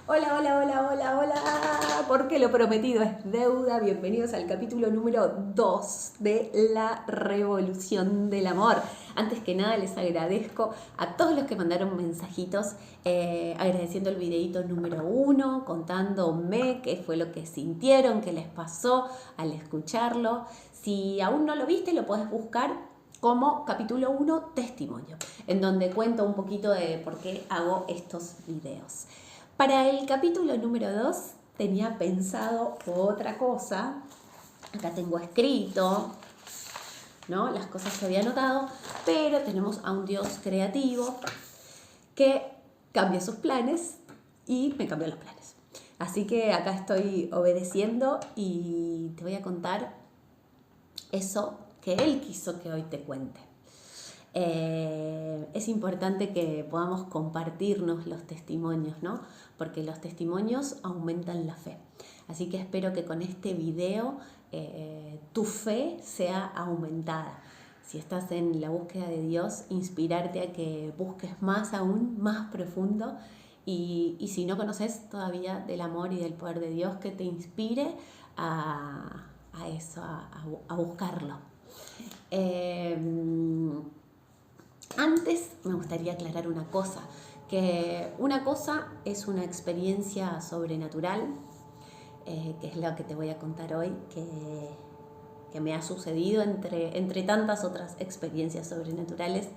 Hola, hola, hola, hola, hola, porque lo prometido es deuda. Bienvenidos al capítulo número 2 de La Revolución del Amor. Antes que nada les agradezco a todos los que mandaron mensajitos agradeciendo el videito número 1, contándome qué fue lo que sintieron, qué les pasó al escucharlo. Si aún no lo viste, lo podés buscar como capítulo 1, testimonio, en donde cuento un poquito de por qué hago estos videos. Para el capítulo número 2 tenía pensado otra cosa. Acá tengo escrito, ¿no?, las cosas que había anotado, pero tenemos a un Dios creativo que cambia sus planes y me cambió los planes. Así que acá estoy obedeciendo y te voy a contar eso que Él quiso que hoy te cuente. Es importante que podamos compartirnos los testimonios, ¿no? Porque los testimonios aumentan la fe. Así que espero que con este video tu fe sea aumentada. Si estás en la búsqueda de Dios, inspirarte a que busques más aún, más profundo. Y si no conoces todavía del amor y del poder de Dios, que te inspire a eso, a buscarlo. Antes me gustaría aclarar una cosa, que una cosa es una experiencia sobrenatural, que es lo que te voy a contar hoy, que me ha sucedido entre tantas otras experiencias sobrenaturales.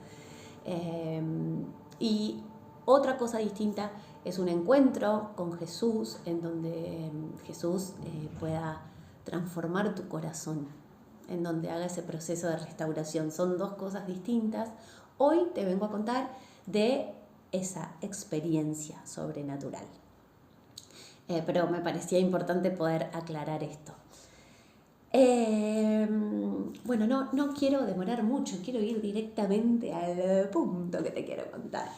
Y otra cosa distinta es un encuentro con Jesús, en donde Jesús pueda transformar tu corazón, en donde haga ese proceso de restauración. Son dos cosas distintas. Hoy te vengo a contar de esa experiencia sobrenatural. Pero me parecía importante poder aclarar esto. Bueno, no quiero demorar mucho, quiero ir directamente al punto que te quiero contar.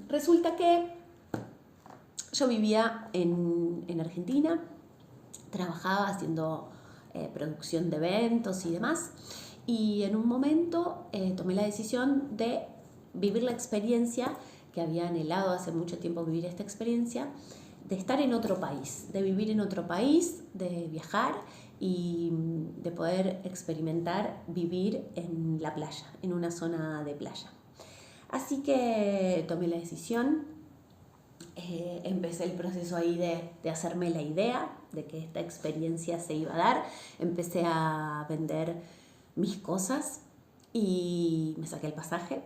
Resulta que yo vivía en Argentina, trabajaba haciendo producción de eventos y demás, y en un momento tomé la decisión de vivir la experiencia que había anhelado hace mucho tiempo, vivir esta experiencia de estar en otro país, de vivir en otro país, de viajar y de poder experimentar vivir en la playa, en una zona de playa. Así que tomé la decisión, empecé el proceso ahí de hacerme la idea de que esta experiencia se iba a dar. Empecé a vender mis cosas y me saqué el pasaje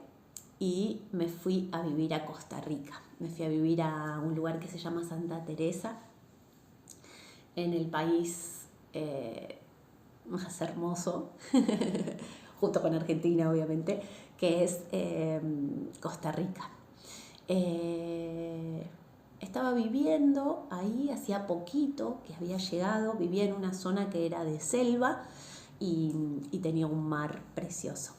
y me fui a vivir a Costa Rica. Me fui a vivir a un lugar que se llama Santa Teresa, en el país más hermoso, junto con Argentina obviamente, que es Costa Rica. Estaba viviendo ahí hacía poquito que había llegado, vivía en una zona que era de selva y tenía un mar precioso.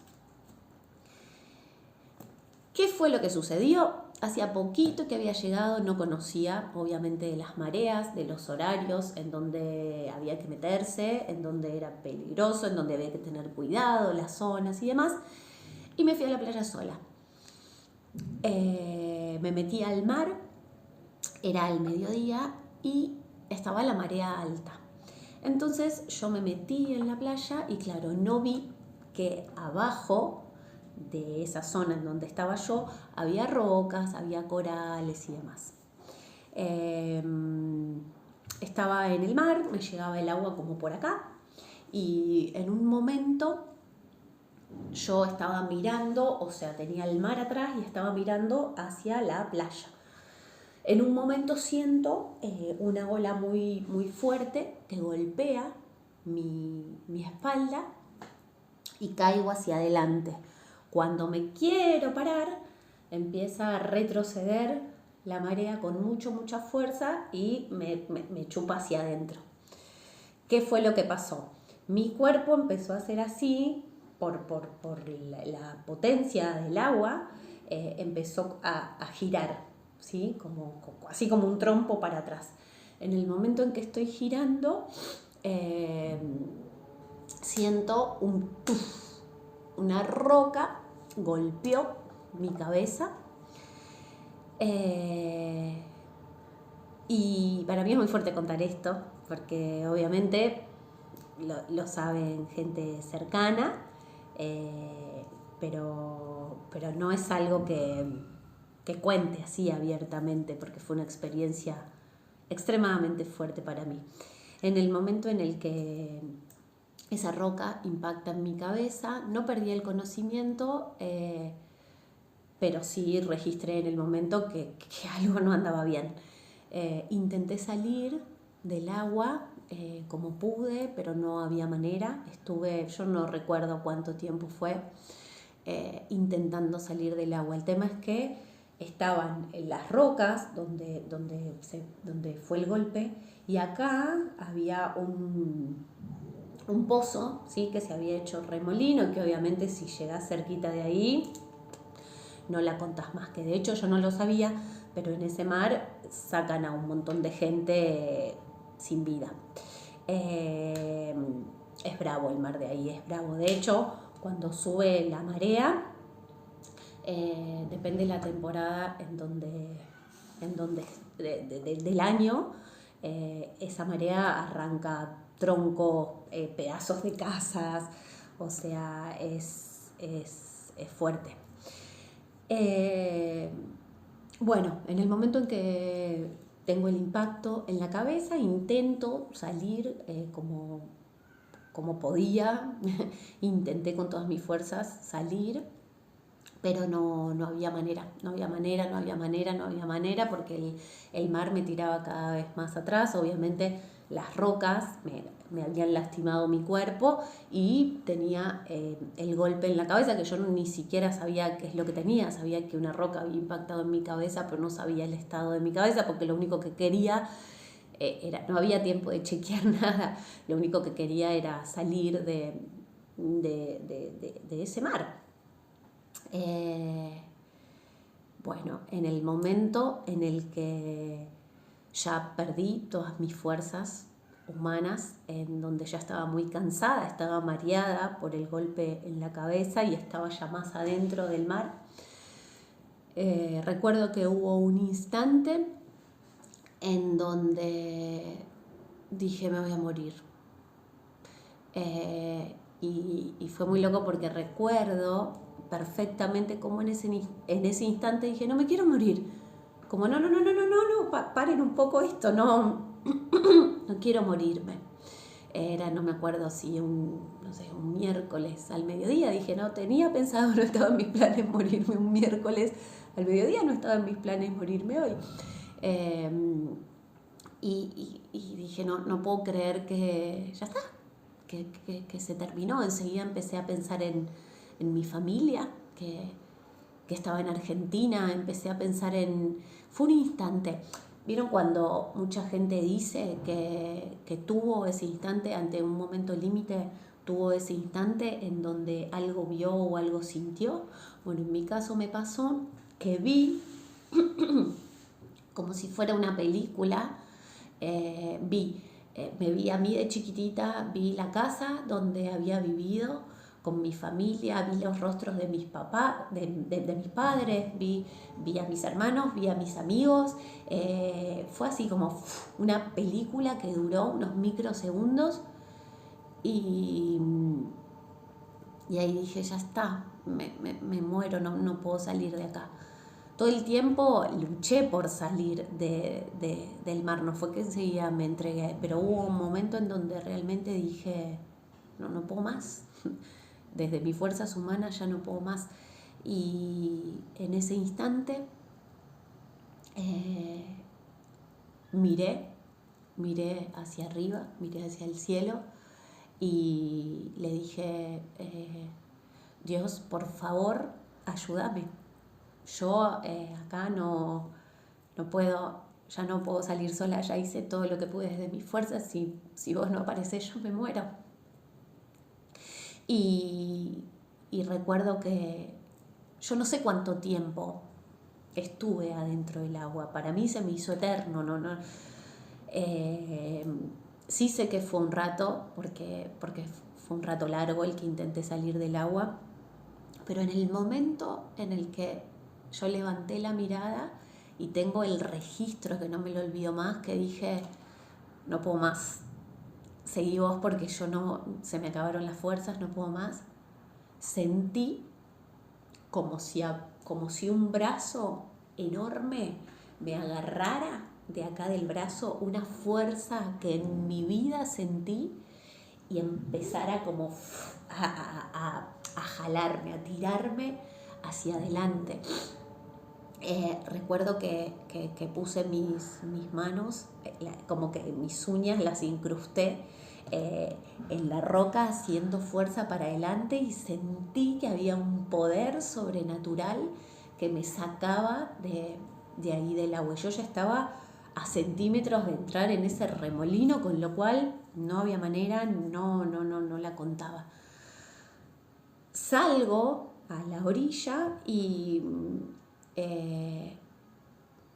¿Qué fue lo que sucedió? Hacía poquito que había llegado, no conocía obviamente de las mareas, de los horarios, en donde había que meterse, en donde era peligroso, en donde había que tener cuidado, las zonas y demás. Y me fui a la playa sola. Me metí al mar, era el mediodía y estaba la marea alta. Entonces yo me metí en la playa y claro, no vi que abajo de esa zona en donde estaba yo había rocas, había corales y demás. Estaba en el mar, me llegaba el agua como por acá y en un momento yo estaba mirando, o sea, tenía el mar atrás y estaba mirando hacia la playa. En un momento siento una ola muy, muy fuerte que golpea mi espalda y caigo hacia adelante. Cuando me quiero parar, empieza a retroceder la marea con mucha fuerza y me chupa hacia adentro. ¿Qué fue lo que pasó? Mi cuerpo empezó a hacer así, por la potencia del agua, empezó a girar, ¿sí? Así como un trompo para atrás. En el momento en que estoy girando, siento una roca golpeó mi cabeza. para mí es muy fuerte contar esto, porque obviamente lo saben gente cercana, pero no es algo que cuente así abiertamente, porque fue una experiencia extremadamente fuerte para mí. En el momento en el que esa roca impacta en mi cabeza, no perdí el conocimiento, pero sí registré en el momento que algo no andaba bien. Intenté salir del agua como pude, pero no había manera. Yo no recuerdo cuánto tiempo fue intentando salir del agua. El tema es que estaban en las rocas donde fue el golpe, y acá había un pozo, ¿sí? Que se había hecho remolino, y que obviamente si llegás cerquita de ahí no la contás más, que de hecho yo no lo sabía, pero en ese mar sacan a un montón de gente sin vida. Es bravo el mar de ahí, es bravo. De hecho, cuando sube la marea, depende de la temporada del año, esa marea arranca troncos, pedazos de casas, o sea, es fuerte. Bueno, en el momento en que tengo el impacto en la cabeza, intento salir como podía, intenté con todas mis fuerzas salir, pero no había manera, porque el mar me tiraba cada vez más atrás. Obviamente las rocas me habían lastimado mi cuerpo, y tenía el golpe en la cabeza, que yo ni siquiera sabía qué es lo que tenía. Sabía que una roca había impactado en mi cabeza, pero no sabía el estado de mi cabeza, porque lo único que quería no había tiempo de chequear nada. Lo único que quería era salir de ese mar. Bueno, en el momento en el que ya perdí todas mis fuerzas humanas, en donde ya estaba muy cansada, estaba mareada por el golpe en la cabeza y estaba ya más adentro del mar, recuerdo que hubo un instante en donde dije: me voy a morir. Y fue muy loco, porque recuerdo perfectamente cómo en ese instante dije: no me quiero morir. Como no, paren un poco esto, no quiero morirme. No me acuerdo si un miércoles al mediodía. Dije: no tenía pensado, no estaba en mis planes morirme un miércoles al mediodía, no estaba en mis planes morirme hoy. Y dije: no puedo creer que ya está, que se terminó. Enseguida empecé a pensar en mi familia, que estaba en Argentina. Empecé a pensar fue un instante. ¿Vieron cuando mucha gente dice que tuvo ese instante ante un momento límite? Tuvo ese instante en donde algo vio o algo sintió. Bueno, en mi caso me pasó que vi, como si fuera una película, me vi a mí de chiquitita, vi la casa donde había vivido con mi familia, vi los rostros de mis papás, de mis padres, vi a mis hermanos, vi a mis amigos. Fue así como una película que duró unos microsegundos, y ahí dije: ya está, me muero, no puedo salir de acá. Todo el tiempo luché por salir del mar, no fue que enseguida me entregué, pero hubo un momento en donde realmente dije: no puedo más. Desde mis fuerzas humanas ya no puedo más. Y en ese instante miré hacia arriba, miré hacia el cielo, y le dije: Dios, por favor, ayúdame. Yo acá no puedo, ya no puedo salir sola, ya hice todo lo que pude desde mis fuerzas. Si vos no aparecés, yo me muero. Y recuerdo que yo no sé cuánto tiempo estuve adentro del agua. Para mí se me hizo eterno. Sí sé que fue un rato, porque fue un rato largo el que intenté salir del agua, pero en el momento en el que yo levanté la mirada y tengo el registro que no me lo olvido más, que dije, no puedo más, seguí vos porque yo no, se me acabaron las fuerzas, no puedo más. Sentí como si un brazo enorme me agarrara de acá del brazo, una fuerza que en mi vida sentí, y empezara como a jalarme, a tirarme hacia adelante. Recuerdo que puse mis manos, como que mis uñas las incrusté en la roca haciendo fuerza para adelante, y sentí que había un poder sobrenatural que me sacaba de ahí del agua. Yo ya estaba a centímetros de entrar en ese remolino, con lo cual no había manera, no la contaba. Salgo a la orilla y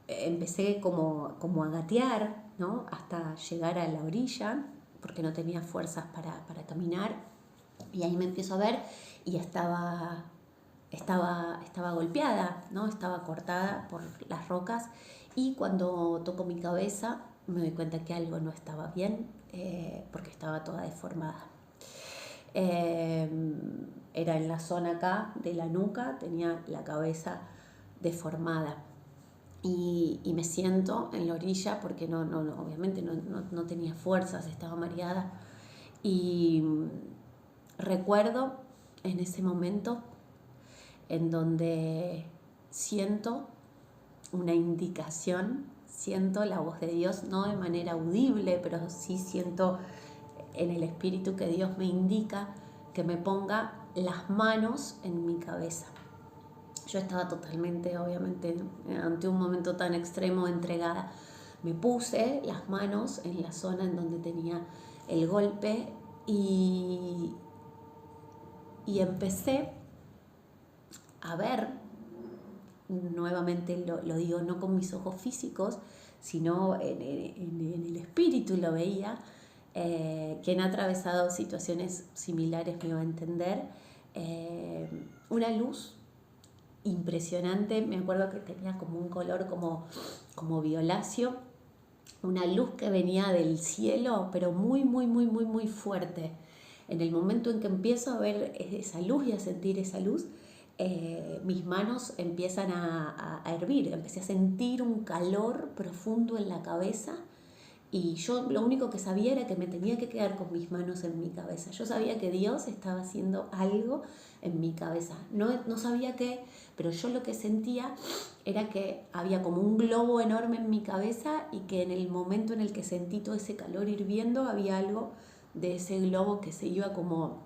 empecé como a gatear, ¿no? Hasta llegar a la orilla, porque no tenía fuerzas para caminar, y ahí me empiezo a ver y estaba golpeada, ¿no? Estaba cortada por las rocas, y cuando toco mi cabeza me doy cuenta que algo no estaba bien, porque estaba toda deformada. Era en la zona acá de la nuca, tenía la cabeza deformada. Y me siento en la orilla porque obviamente no tenía fuerzas, estaba mareada. Y recuerdo en ese momento en donde siento una indicación, siento la voz de Dios, no de manera audible, pero sí siento en el espíritu que Dios me indica que me ponga las manos en mi cabeza. Yo estaba totalmente, obviamente, ante un momento tan extremo, entregada. Me puse las manos en la zona en donde tenía el golpe y empecé a ver, nuevamente lo digo, no con mis ojos físicos, sino en el espíritu lo veía. Quien ha atravesado situaciones similares me va a entender. Una luz impresionante, me acuerdo que tenía como un color como violáceo, una luz que venía del cielo, pero muy fuerte. En el momento en que empiezo a ver esa luz y a sentir esa luz, mis manos empiezan a hervir, empecé a sentir un calor profundo en la cabeza. Y yo lo único que sabía era que me tenía que quedar con mis manos en mi cabeza. Yo sabía que Dios estaba haciendo algo en mi cabeza. No sabía qué, pero yo lo que sentía era que había como un globo enorme en mi cabeza, y que en el momento en el que sentí todo ese calor hirviendo, había algo de ese globo que se iba como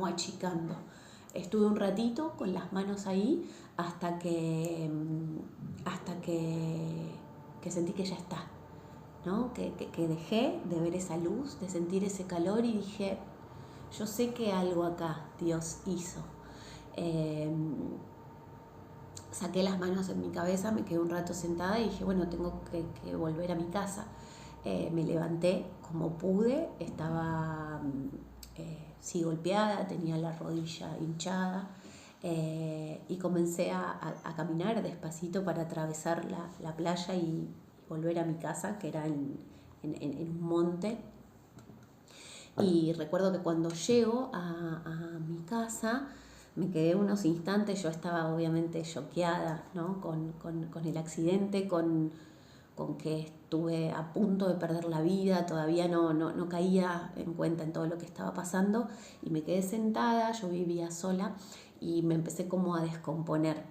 achicando. Estuve un ratito con las manos ahí hasta que sentí que ya está, ¿no? Que dejé de ver esa luz, de sentir ese calor, y dije, yo sé que algo acá Dios hizo. Saqué las manos en mi cabeza, me quedé un rato sentada y dije, bueno, tengo que volver a mi casa. Me levanté como pude, estaba sí golpeada, tenía la rodilla hinchada, y comencé a caminar despacito para atravesar la playa y volver a mi casa, que era en un monte. Y recuerdo que cuando llego a mi casa, me quedé unos instantes, yo estaba obviamente choqueada, ¿no? con el accidente, con que estuve a punto de perder la vida, todavía no caía en cuenta en todo lo que estaba pasando, y me quedé sentada, yo vivía sola, y me empecé como a descomponer.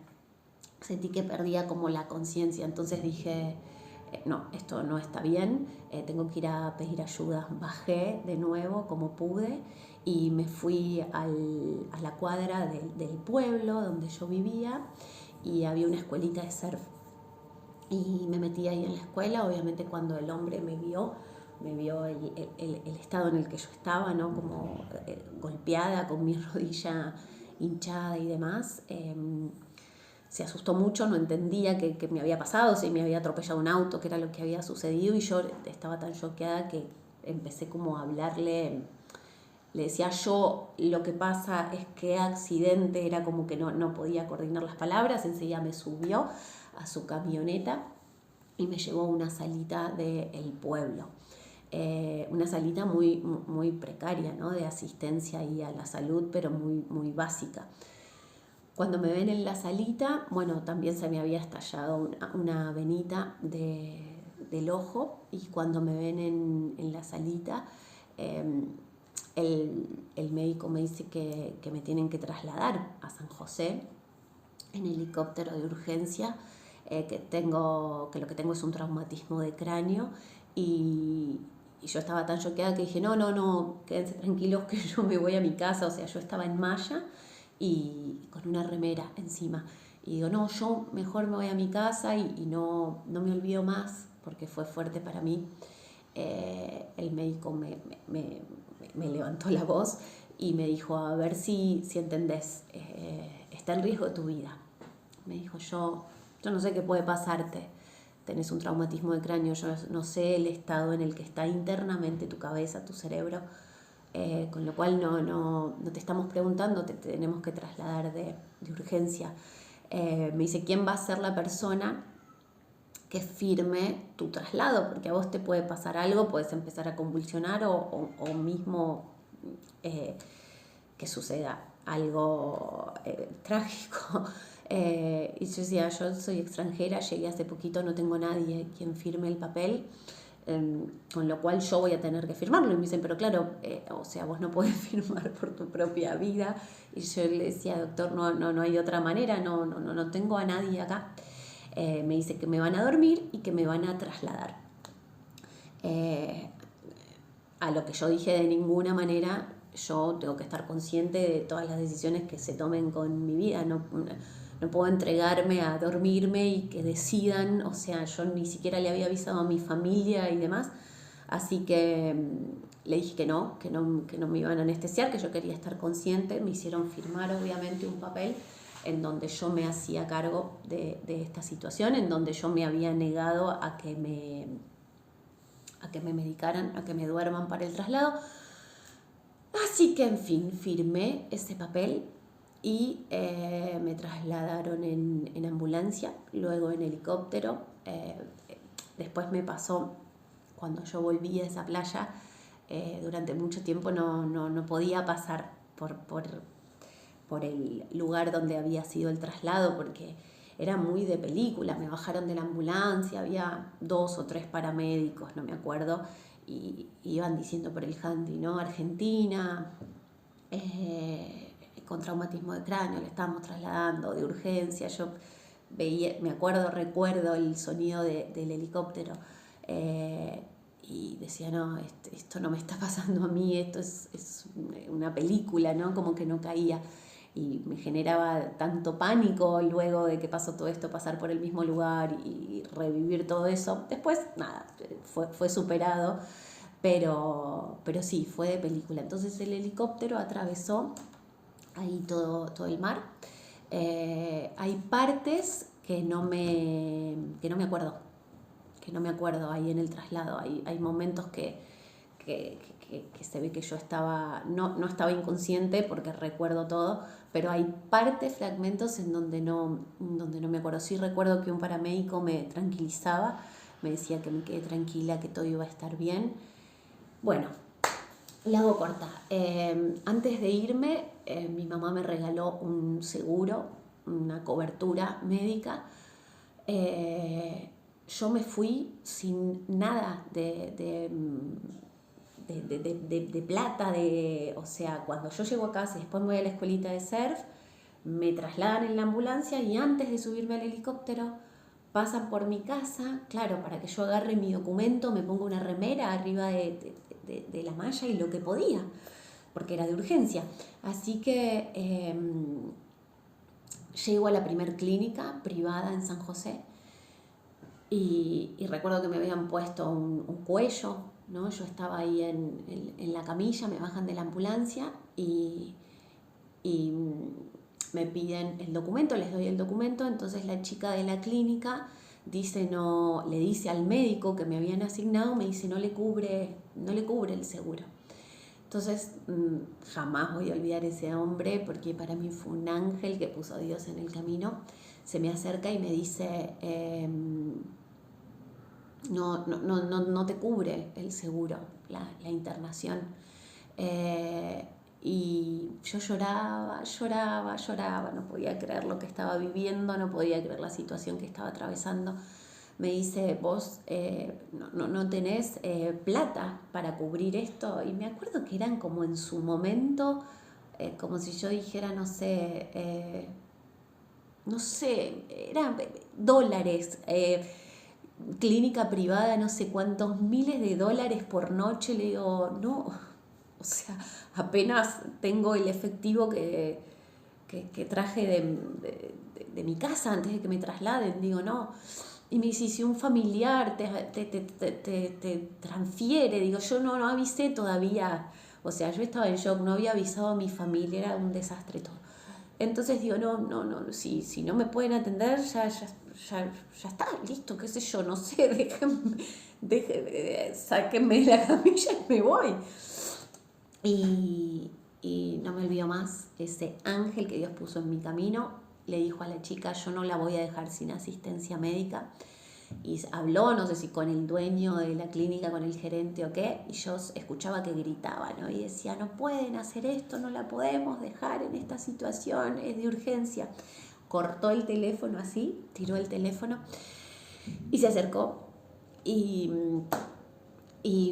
Sentí que perdía como la conciencia, entonces dije, no, esto no está bien, tengo que ir a pedir ayuda. Bajé de nuevo como pude y me fui a la cuadra del pueblo donde yo vivía, y había una escuelita de surf. Y me metí ahí en la escuela. Obviamente cuando el hombre me vio el estado en el que yo estaba, ¿no? Como golpeada, con mi rodilla hinchada y demás. Se asustó mucho, no entendía qué me había pasado, si me había atropellado un auto, qué era lo que había sucedido, y yo estaba tan choqueada que empecé como a hablarle. Le decía yo, lo que pasa es que accidente, era como que no podía coordinar las palabras. Enseguida me subió a su camioneta y me llevó a una salita del pueblo. Una salita muy, muy precaria, ¿no? De asistencia ahí a la salud, pero muy, muy básica. Cuando me ven en la salita, bueno, también se me había estallado una venita del ojo, y cuando me ven en la salita, el médico me dice que me tienen que trasladar a San José en helicóptero de urgencia, que lo que tengo es un traumatismo de cráneo, y yo estaba tan choqueada que dije, no, quédense tranquilos que yo me voy a mi casa. O sea, yo estaba en malla y con una remera encima. Y digo, no, yo mejor me voy a mi casa y no me olvido más, porque fue fuerte para mí. El médico me levantó la voz y me dijo, a ver si entendés, está en riesgo tu vida. Me dijo, yo no sé qué puede pasarte, tenés un traumatismo de cráneo, yo no sé el estado en el que está internamente tu cabeza, tu cerebro, con lo cual no te estamos preguntando, te tenemos que trasladar de urgencia. Me dice, ¿quién va a ser la persona que firme tu traslado? Porque a vos te puede pasar algo, puedes empezar a convulsionar o mismo que suceda algo trágico. Y yo decía, yo soy extranjera, llegué hace poquito, no tengo nadie quien firme el papel, con lo cual yo voy a tener que firmarlo. Y me dicen, pero claro, o sea, vos no podés firmar por tu propia vida. Y yo le decía, doctor, no hay otra manera, no tengo a nadie acá. Me dice que me van a dormir y que me van a trasladar. A lo que yo dije, de ninguna manera yo tengo que estar consciente de todas las decisiones que se tomen con mi vida. No puedo entregarme a dormirme y que decidan. O sea, yo ni siquiera le había avisado a mi familia y demás. Así que le dije que no me iban a anestesiar, que yo quería estar consciente. Me hicieron firmar, obviamente, un papel en donde yo me hacía cargo de esta situación, en donde yo me había negado a que me medicaran, a que me duerman para el traslado. Así que, en fin, firmé ese papel y me trasladaron en ambulancia, luego en helicóptero. Después me pasó, cuando yo volví a esa playa, durante mucho tiempo no podía pasar por el lugar donde había sido el traslado, porque era muy de película. Me bajaron de la ambulancia, había 2 o 3 paramédicos, no me acuerdo, y iban diciendo por el handy, ¿no? Argentina, con traumatismo de cráneo, le estábamos trasladando de urgencia. Yo recuerdo el sonido del helicóptero, y decía, no, esto no me está pasando a mí, esto es una película, ¿no? Como que no caía. Y me generaba tanto pánico luego de que pasó todo esto, pasar por el mismo lugar y revivir todo eso. Después, nada, fue superado, pero sí, fue de película. Entonces el helicóptero atravesó ahí todo el mar. Hay partes que no me acuerdo ahí en el traslado. Hay momentos que se ve que yo no estaba inconsciente, porque recuerdo todo, pero hay partes, fragmentos en donde no me acuerdo. Sí recuerdo que un paramédico me tranquilizaba, me decía que me quede tranquila, que todo iba a estar bien. Bueno, la hago corta. Antes de irme, mi mamá me regaló un seguro, una cobertura médica. Yo me fui sin nada de plata, o sea, cuando yo llego a casa y después me voy a la escuelita de surf, me trasladan en la ambulancia, y antes de subirme al helicóptero pasan por mi casa, claro, para que yo agarre mi documento, me pongo una remera arriba de la malla y lo que podía, porque era de urgencia. Así que llego a la primer clínica privada en San José, y recuerdo que me habían puesto un cuello, ¿no? Yo estaba ahí en la camilla, me bajan de la ambulancia y me piden el documento, les doy el documento. Entonces la chica de la clínica le dice al médico que me habían asignado, me dice, no le cubre el seguro. Entonces jamás voy a olvidar ese hombre, porque para mí fue un ángel que puso Dios en el camino. se me acerca y me dice, no te cubre el seguro, la internación. Y yo lloraba, no podía creer lo que estaba viviendo, no podía creer la situación que estaba atravesando. Me dice, vos no tenés plata para cubrir esto. Y me acuerdo que eran como en su momento, como si yo dijera, no sé, eran dólares, clínica privada, no sé cuántos miles de dólares por noche. Le digo, no, o sea, apenas tengo el efectivo que traje de mi casa antes de que me trasladen. Digo, no. Y me dice, si un familiar te transfiere. Digo, yo no avisé todavía. O sea, yo estaba en shock, no había avisado a mi familia, era un desastre todo. Entonces digo, no, si no me pueden atender, ya está, listo, qué sé yo, no sé, sáquenme de la camilla y me voy. Y no me olvido más, ese ángel que Dios puso en mi camino le dijo a la chica, yo no la voy a dejar sin asistencia médica. Y habló, no sé si con el dueño de la clínica, con el gerente o qué, y yo escuchaba que gritaba, ¿no? Y decía, no pueden hacer esto, no la podemos dejar en esta situación, es de urgencia. Cortó el teléfono así, tiró el teléfono y se acercó y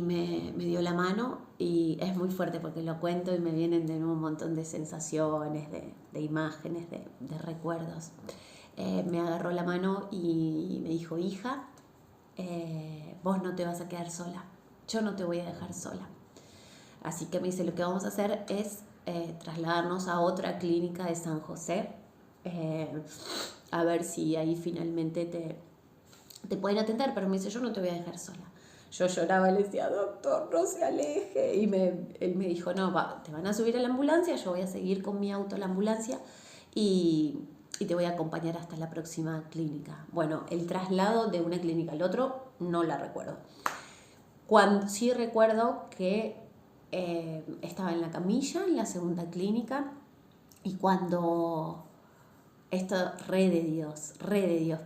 me dio la mano, y es muy fuerte porque lo cuento y me vienen de nuevo un montón de sensaciones, de imágenes, de recuerdos. Me agarró la mano y me dijo, hija, vos no te vas a quedar sola, yo no te voy a dejar sola. Así que me dice, lo que vamos a hacer es trasladarnos a otra clínica de San José, a ver si ahí finalmente te pueden atender, pero me dice, yo no te voy a dejar sola. Yo lloraba y le decía, doctor, no se aleje. Y él me dijo, no, te van a subir a la ambulancia, yo voy a seguir con mi auto a la ambulancia y te voy a acompañar hasta la próxima clínica. Bueno, el traslado de una clínica al otro no la recuerdo. Sí recuerdo que estaba en la camilla, en la segunda clínica, y cuando... Esto re de Dios,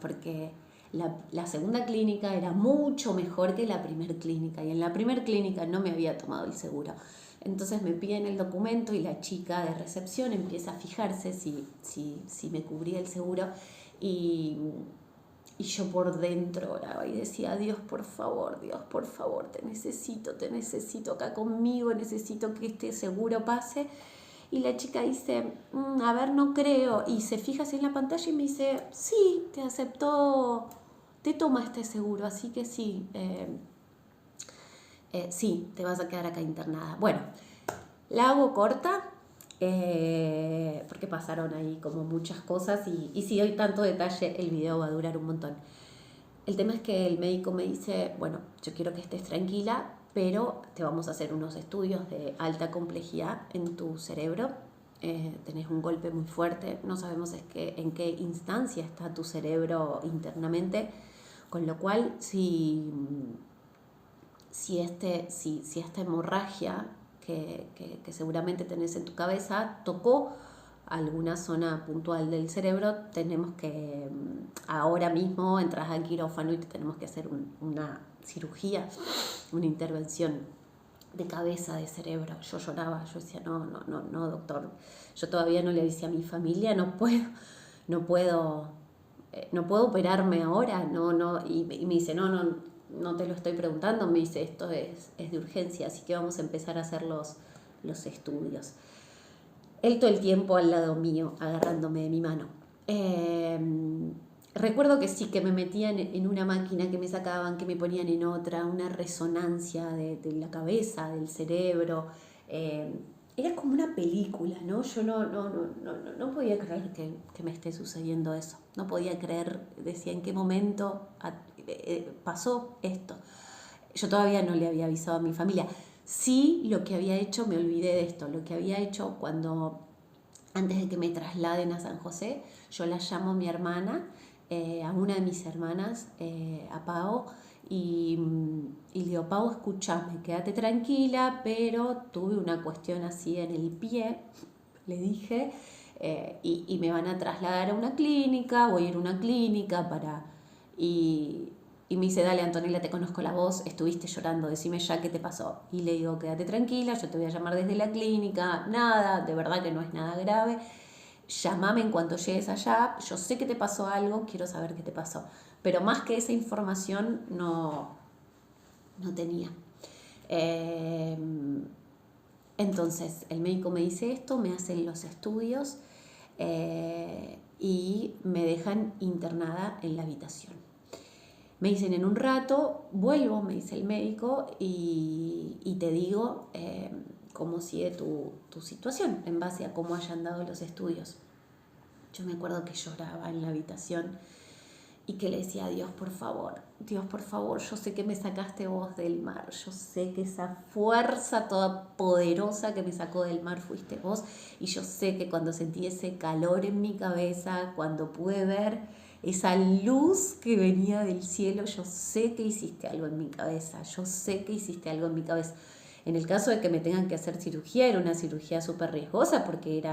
porque la segunda clínica era mucho mejor que la primera clínica, y en la primera clínica no me había tomado el seguro. Entonces me piden el documento y la chica de recepción empieza a fijarse si me cubría el seguro, y yo por dentro oraba y decía, Dios, por favor, te necesito acá conmigo, necesito que este seguro pase. Y la chica dice, a ver, no creo. Y se fija así en la pantalla y me dice, sí, te aceptó, te toma este seguro, así que sí, sí, te vas a quedar acá internada. Bueno, la hago corta, porque pasaron ahí como muchas cosas, y si doy tanto detalle el video va a durar un montón. El tema es que el médico me dice, bueno, yo quiero que estés tranquila, pero te vamos a hacer unos estudios de alta complejidad en tu cerebro. Tenés un golpe muy fuerte, no sabemos en qué instancia está tu cerebro internamente, con lo cual si esta hemorragia que seguramente tenés en tu cabeza tocó alguna zona puntual del cerebro, tenemos que, ahora mismo entras al quirófano y te tenemos que hacer una cirugía, una intervención de cabeza, de cerebro. Yo lloraba, yo decía, no, doctor, yo todavía no le decía a mi familia, no puedo operarme ahora, y me dice, no te lo estoy preguntando, me dice, esto es de urgencia, así que vamos a empezar a hacer los estudios. Él todo el tiempo al lado mío, agarrándome de mi mano. Recuerdo que sí, que me metían en una máquina, que me sacaban, que me ponían en otra, una resonancia de la cabeza, del cerebro. Era como una película, ¿no? Yo no podía creer que me esté sucediendo eso. No podía creer, decía, en qué momento pasó esto. Yo todavía no le había avisado a mi familia. Sí, lo que había hecho, me olvidé de esto, lo que había hecho antes de que me trasladen a San José, yo la llamo a mi hermana, a una de mis hermanas, a Pau, y le digo, Pau, escúchame, quédate tranquila, pero tuve una cuestión así en el pie, le dije, y me van a trasladar a una clínica, voy a ir a una clínica y me dice, dale Antonella, te conozco la voz, estuviste llorando, decime ya qué te pasó. Y le digo, quédate tranquila, yo te voy a llamar desde la clínica, nada, de verdad que no es nada grave. Llámame en cuanto llegues allá, yo sé que te pasó algo, quiero saber qué te pasó. Pero más que esa información no tenía. Entonces el médico me dice esto, me hacen los estudios y me dejan internada en la habitación. Me dicen, en un rato vuelvo, me dice el médico, y te digo cómo sigue tu situación en base a cómo hayan dado los estudios. Yo me acuerdo que lloraba en la habitación y que le decía, Dios, por favor, yo sé que me sacaste vos del mar, yo sé que esa fuerza toda poderosa que me sacó del mar fuiste vos, y yo sé que cuando sentí ese calor en mi cabeza, cuando pude ver esa luz que venía del cielo, yo sé que hiciste algo en mi cabeza, yo sé que hiciste algo en mi cabeza. En el caso de que me tengan que hacer cirugía, era una cirugía súper riesgosa porque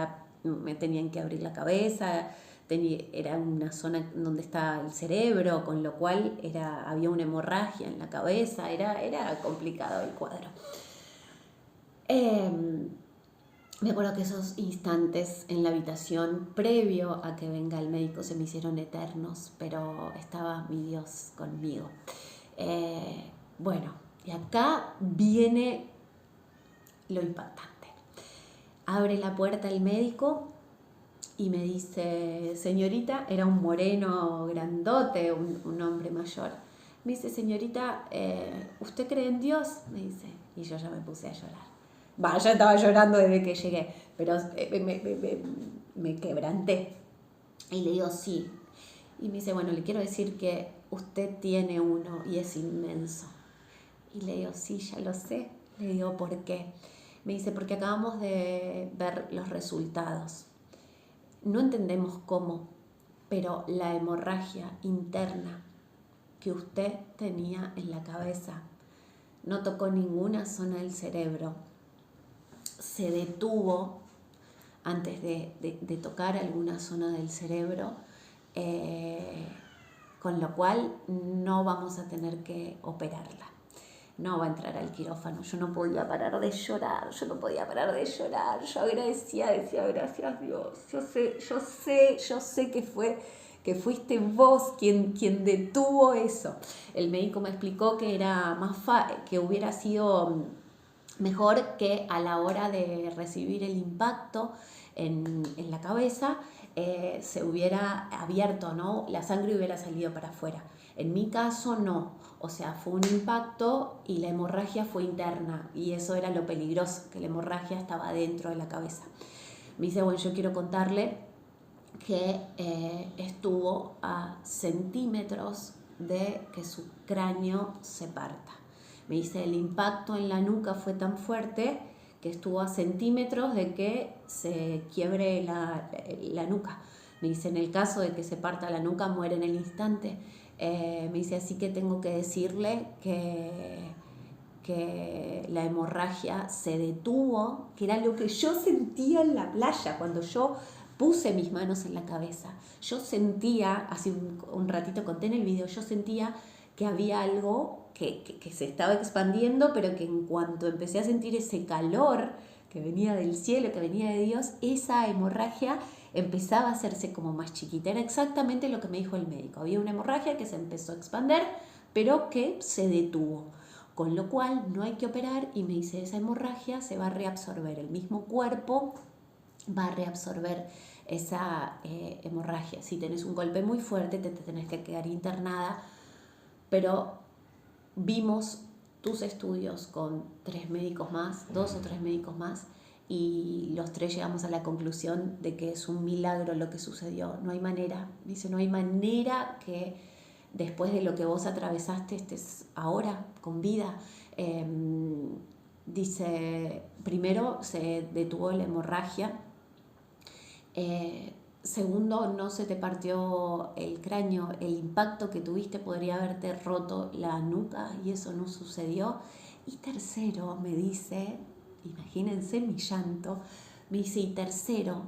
me tenían que abrir la cabeza, era una zona donde está el cerebro, con lo cual había una hemorragia en la cabeza, era complicado el cuadro. Me acuerdo que esos instantes en la habitación, previo a que venga el médico, se me hicieron eternos, pero estaba mi Dios conmigo. Bueno, y acá viene lo impactante. Abre la puerta el médico y me dice, señorita, era un moreno grandote, un hombre mayor. Me dice, señorita, ¿usted cree en Dios? Me dice, y yo ya me puse a llorar. Ya estaba llorando desde que llegué, pero me quebranté. Y le digo, sí. Y me dice, bueno, le quiero decir que usted tiene uno y es inmenso. Y le digo, sí, ya lo sé. Le digo, ¿por qué? Me dice, porque acabamos de ver los resultados. No entendemos cómo, pero la hemorragia interna que usted tenía en la cabeza no tocó ninguna zona del cerebro. Se detuvo antes de tocar alguna zona del cerebro, con lo cual no vamos a tener que operarla. No va a entrar al quirófano. Yo no podía parar de llorar, yo agradecía, decía, gracias Dios, yo sé que fuiste vos quien detuvo eso. El médico me explicó que era que hubiera sido mejor que a la hora de recibir el impacto en la cabeza se hubiera abierto, ¿no? La sangre hubiera salido para afuera. En mi caso no, o sea, fue un impacto y la hemorragia fue interna, y eso era lo peligroso, que la hemorragia estaba dentro de la cabeza. Me dice, bueno, yo quiero contarle que estuvo a centímetros de que su cráneo se parta. Me dice, el impacto en la nuca fue tan fuerte que estuvo a centímetros de que se quiebre la nuca. Me dice, en el caso de que se parta la nuca, muere en el instante. Me dice, así que tengo que decirle que la hemorragia se detuvo, que era lo que yo sentía en la playa cuando yo puse mis manos en la cabeza. Yo sentía, hace un ratito conté en el video, yo sentía que había algo que se estaba expandiendo, pero que en cuanto empecé a sentir ese calor que venía del cielo, que venía de Dios, esa hemorragia empezaba a hacerse como más chiquita. Era exactamente lo que me dijo el médico. Había una hemorragia que se empezó a expandir, pero que se detuvo. Con lo cual no hay que operar, y me dice, esa hemorragia se va a reabsorber. El mismo cuerpo va a reabsorber esa hemorragia. Si tenés un golpe muy fuerte, te tenés que quedar internada, pero vimos tus estudios con 3 médicos más, 2 o 3 médicos más, y los 3 llegamos a la conclusión de que es un milagro lo que sucedió. No hay manera, dice, no hay manera que después de lo que vos atravesaste estés ahora con vida. Dice, primero se detuvo la hemorragia, segundo, no se te partió el cráneo, el impacto que tuviste podría haberte roto la nuca y eso no sucedió. Y tercero, me dice, imagínense mi llanto, me dice, y tercero,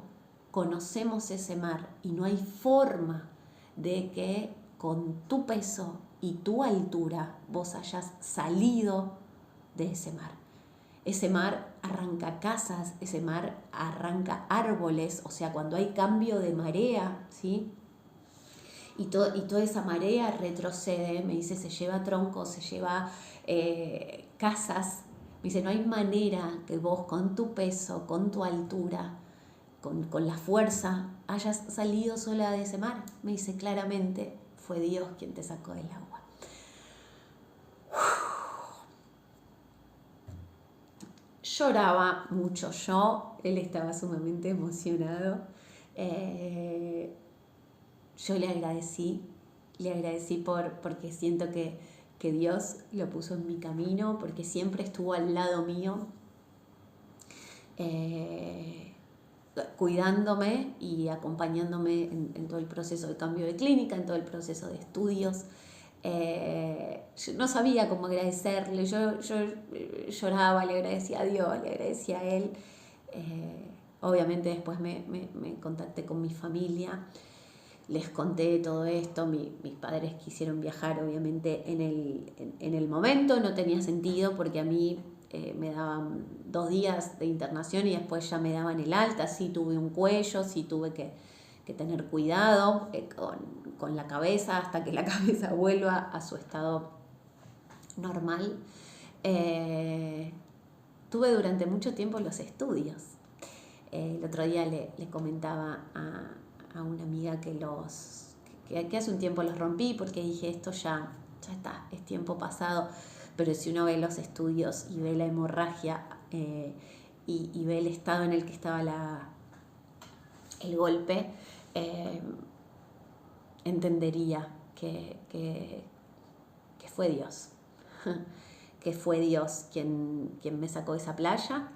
conocemos ese mar y no hay forma de que con tu peso y tu altura vos hayas salido de ese mar. Ese mar arranca casas, ese mar arranca árboles, o sea, cuando hay cambio de marea, ¿sí? Y toda esa marea retrocede, me dice, se lleva troncos, se lleva casas. Me dice, no hay manera que vos con tu peso, con tu altura, con la fuerza, hayas salido sola de ese mar. Me dice, claramente fue Dios quien te sacó del agua. Lloraba mucho yo, él estaba sumamente emocionado. Yo le agradecí porque siento que Dios lo puso en mi camino, porque siempre estuvo al lado mío, cuidándome y acompañándome en todo el proceso de cambio de clínica, en todo el proceso de estudios. Yo no sabía cómo agradecerle, yo lloraba, le agradecía a Dios, le agradecía a él. Obviamente después me contacté con mi familia, les conté todo esto. Mis padres quisieron viajar, obviamente en el momento no tenía sentido, porque a mí me daban 2 días de internación y después ya me daban el alta. Sí tuve un cuello, sí tuve que tener cuidado con la cabeza hasta que la cabeza vuelva a su estado normal. Tuve durante mucho tiempo los estudios. El otro día le comentaba a una amiga que hace un tiempo los rompí, porque dije, esto ya está, es tiempo pasado. Pero si uno ve los estudios y ve la hemorragia y ve el estado en el que estaba el golpe, entendería que fue Dios, que fue Dios quien me sacó de esa playa,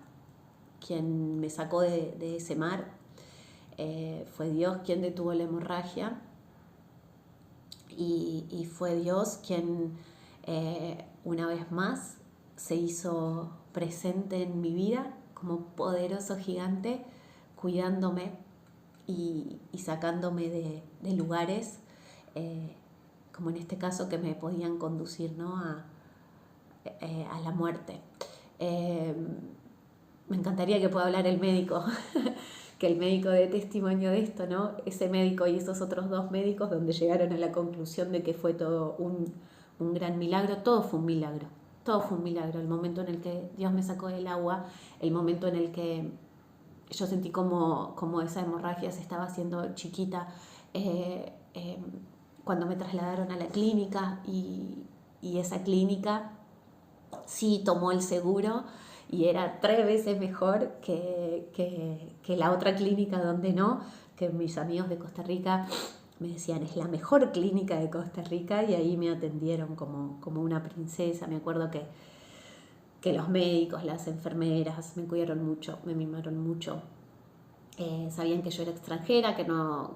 quien me sacó de ese mar. Fue Dios quien detuvo la hemorragia y fue Dios quien una vez más se hizo presente en mi vida como poderoso gigante, cuidándome y sacándome de lugares, como en este caso, que me podían conducir, ¿no?, a la muerte. Me encantaría que pueda hablar el médico, que el médico dé testimonio de esto, ¿no? Ese médico y esos otros 2 médicos, donde llegaron a la conclusión de que fue todo un gran milagro. Todo fue un milagro, todo fue un milagro. El momento en el que Dios me sacó del agua, el momento en el que yo sentí como esa hemorragia se estaba haciendo chiquita, cuando me trasladaron a la clínica y esa clínica sí tomó el seguro y era 3 veces mejor que la otra clínica donde no, que mis amigos de Costa Rica me decían, es la mejor clínica de Costa Rica, y ahí me atendieron como una princesa. Me acuerdo que los médicos, las enfermeras me cuidaron mucho, me mimaron mucho. Sabían que yo era extranjera, que nada,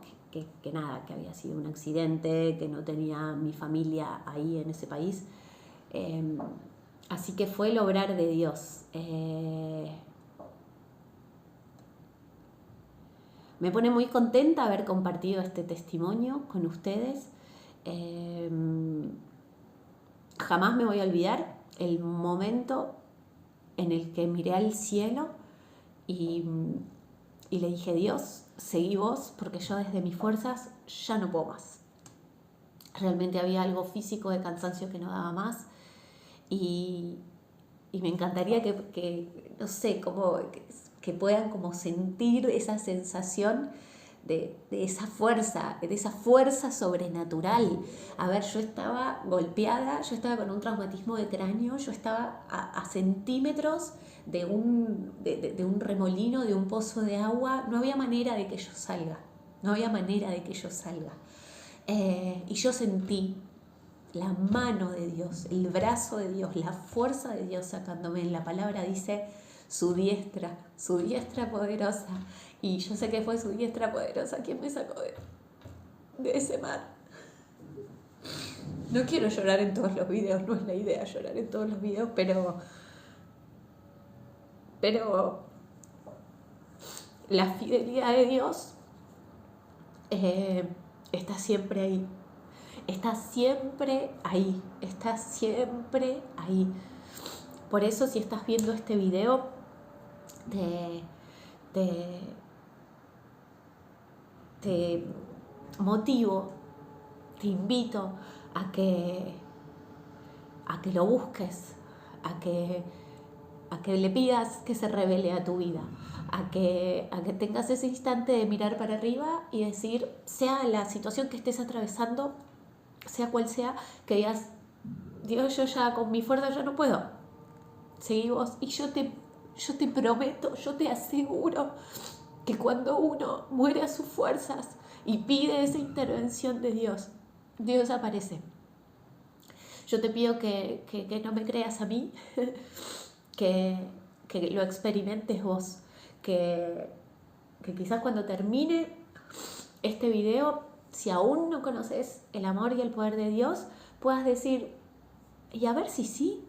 que había sido un accidente, que no tenía mi familia ahí en ese país. Así que fue el obrar de Dios. Me pone muy contenta haber compartido este testimonio con ustedes. Jamás me voy a olvidar el momento en el que miré al cielo y le dije, Dios, seguí vos, porque yo desde mis fuerzas ya no puedo más. Realmente había algo físico de cansancio que no daba más, y me encantaría que no sé, que puedan como sentir esa sensación de esa fuerza sobrenatural. A ver, yo estaba golpeada, yo estaba con un traumatismo de cráneo, yo estaba a centímetros de un remolino, de un pozo de agua. No había manera de que yo salga, y yo sentí la mano de Dios, el brazo de Dios, la fuerza de Dios sacándome. En la palabra dice su diestra poderosa, y yo sé que fue su diestra poderosa quien me sacó de ese mar. No quiero llorar en todos los videos, no es la idea llorar en todos los videos, pero la fidelidad de Dios está siempre ahí. Está siempre ahí. Está siempre ahí. Por eso, si estás viendo este video, te motivo, te invito a que lo busques, a que le pidas que se revele a tu vida, a que tengas ese instante de mirar para arriba y decir, sea la situación que estés atravesando, sea cual sea, que digas, Dios, yo ya con mi fuerza ya no puedo. Seguí vos. Y yo te prometo, yo te aseguro que cuando uno muere a sus fuerzas y pide esa intervención de Dios, Dios aparece. Yo te pido que no me creas a mí, que lo experimentes vos, que quizás cuando termine este video, si aún no conoces el amor y el poder de Dios, puedas decir, y a ver si sí,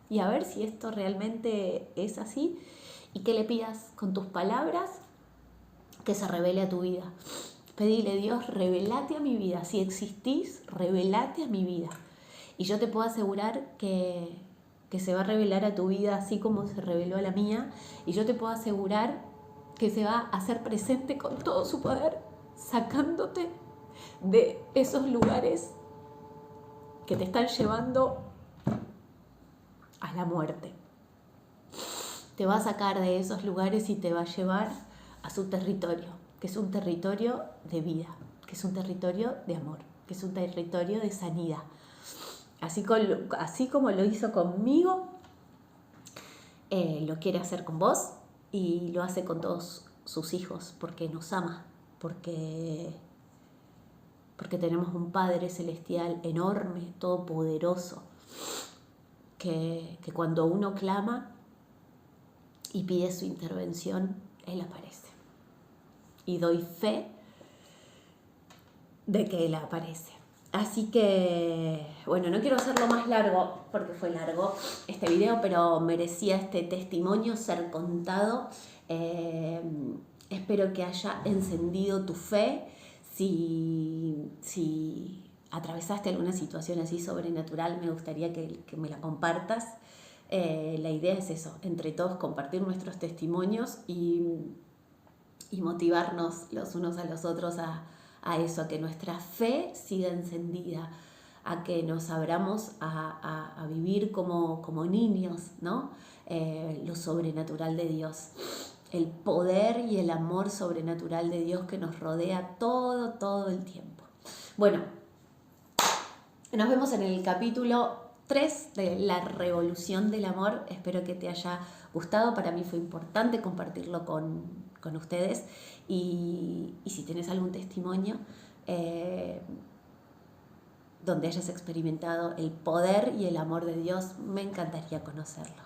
y a ver si esto realmente es así, y que le pidas con tus palabras que se revele a tu vida. Pedile, Dios, revelate a mi vida. Si existís, revelate a mi vida. Y yo te puedo asegurar que se va a revelar a tu vida así como se reveló a la mía. Y yo te puedo asegurar que se va a hacer presente con todo su poder, sacándote de esos lugares que te están llevando a la muerte. Te va a sacar de esos lugares y te va a llevar a su territorio, que es un territorio de vida, que es un territorio de amor, que es un territorio de sanidad. Así como lo hizo conmigo, lo quiere hacer con vos y lo hace con todos sus hijos, porque nos ama, porque tenemos un Padre Celestial enorme, todopoderoso, que cuando uno clama y pide su intervención, Él aparece. Y doy fe de que Él aparece. Así que, bueno, no quiero hacerlo más largo, porque fue largo este video, pero merecía este testimonio ser contado. Espero que haya encendido tu fe. Si atravesaste alguna situación así sobrenatural, me gustaría que me la compartas. La idea es eso, entre todos compartir nuestros testimonios y motivarnos los unos a los otros a eso, a que nuestra fe siga encendida, a que nos abramos a vivir como niños, ¿no? Lo sobrenatural de Dios, el poder y el amor sobrenatural de Dios que nos rodea todo el tiempo. Bueno, nos vemos en el capítulo 3 de La Revolución del Amor. Espero que te haya gustado. Para mí fue importante compartirlo con ustedes. Y si tienes algún testimonio donde hayas experimentado el poder y el amor de Dios, me encantaría conocerlo.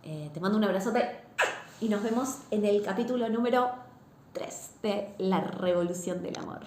Te mando un abrazote y nos vemos en el capítulo número 3 de La Revolución del Amor.